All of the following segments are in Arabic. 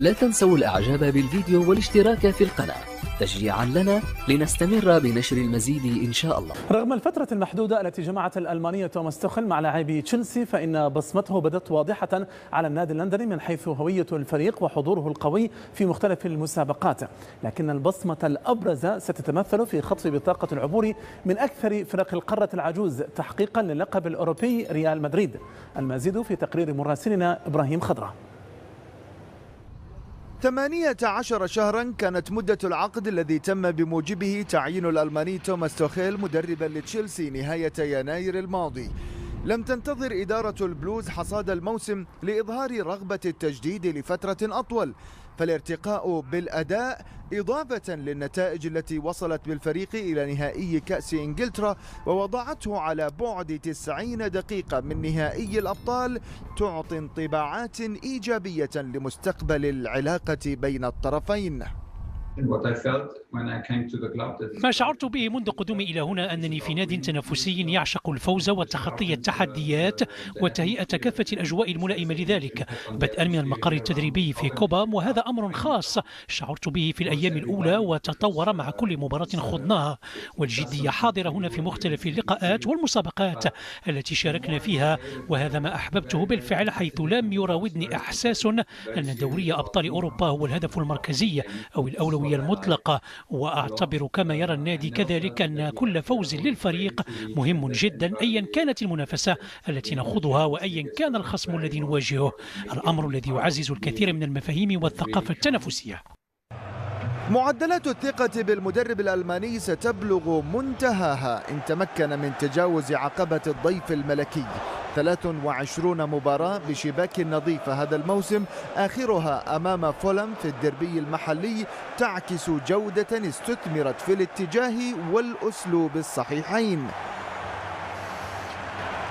لا تنسوا الإعجاب بالفيديو والاشتراك في القناة تشجيعا لنا لنستمر بنشر المزيد إن شاء الله. رغم الفترة المحدودة التي جمعت الألماني توماس توخيل مع لاعبي تشيلسي، فإن بصمته بدت واضحة على النادي اللندني من حيث هوية الفريق وحضوره القوي في مختلف المسابقات، لكن البصمة الأبرز ستتمثل في خطف بطاقة العبور من أكثر فرق القارة العجوز تحقيقا للقب الأوروبي ريال مدريد. المزيد في تقرير مراسلنا إبراهيم خضرة. 18 شهرا كانت مدة العقد الذي تم بموجبه تعيين الألماني توماس توخيل مدربا لتشيلسي نهاية يناير الماضي. لم تنتظر إدارة البلوز حصاد الموسم لإظهار رغبة التجديد لفترة أطول، فالارتقاء بالأداء إضافة للنتائج التي وصلت بالفريق إلى نهائي كأس إنجلترا ووضعته على بعد 90 دقيقة من نهائي الأبطال تعطي انطباعات إيجابية لمستقبل العلاقة بين الطرفين. ما شعرت به منذ قدومي إلى هنا أنني في ناد تنافسي يعشق الفوز وتخطي التحديات وتهيئة كافة الأجواء الملائمة لذلك، بدءا من المقر التدريبي في كوبام، وهذا أمر خاص شعرت به في الأيام الأولى وتطور مع كل مباراة خضناها، والجدية حاضرة هنا في مختلف اللقاءات والمسابقات التي شاركنا فيها، وهذا ما أحببته بالفعل، حيث لم يراودني إحساس أن دوري أبطال أوروبا هو الهدف المركزي أو الأولوية المطلقة، وأعتبر كما يرى النادي كذلك أن كل فوز للفريق مهم جدا أيا كانت المنافسة التي نخوضها وأيا كان الخصم الذي نواجهه، الأمر الذي يعزز الكثير من المفاهيم والثقافة التنافسية. معدلات الثقة بالمدرب الألماني ستبلغ منتهاها إن تمكن من تجاوز عقبة الضيف الملكي. 23 مباراة بشباك نظيفة هذا الموسم، آخرها أمام فولم في الديربي المحلي، تعكس جودة استثمرت في الاتجاه والأسلوب الصحيحين.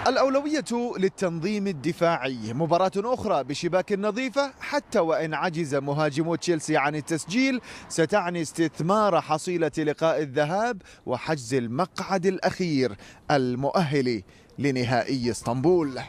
الأولوية للتنظيم الدفاعي. مباراة أخرى بشباك نظيفة، حتى وإن عجز مهاجمو تشيلسي عن التسجيل، ستعني استثمار حصيلة لقاء الذهاب وحجز المقعد الأخير المؤهل لنهائي اسطنبول.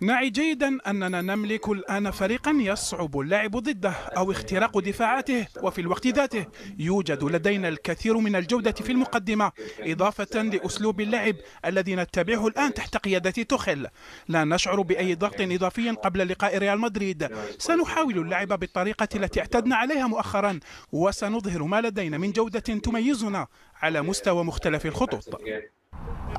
نعي جيدا أننا نملك الآن فريقا يصعب اللعب ضده أو اختراق دفاعاته، وفي الوقت ذاته يوجد لدينا الكثير من الجودة في المقدمة، إضافة لأسلوب اللعب الذي نتبعه الآن تحت قيادة توخيل. لا نشعر بأي ضغط إضافي قبل لقاء ريال مدريد، سنحاول اللعب بالطريقة التي اعتدنا عليها مؤخرا، وسنظهر ما لدينا من جودة تميزنا على مستوى مختلف الخطوط.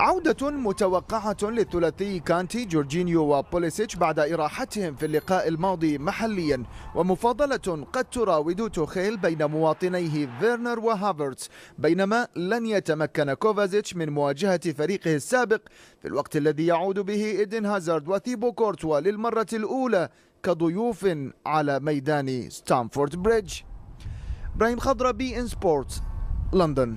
عودة متوقعة للثلاثي كانتي جورجينيو وبوليسيتش بعد إراحتهم في اللقاء الماضي محليا، ومفاضلة قد تراود توخيل بين مواطنيه فيرنر وهافرتس، بينما لن يتمكن كوفازيتش من مواجهة فريقه السابق في الوقت الذي يعود به إيدن هازارد وثيبو كورتوا للمرة الأولى كضيوف على ميدان ستامفورد بريدج. إبراهيم خضرة، بي إن سبورتس، لندن.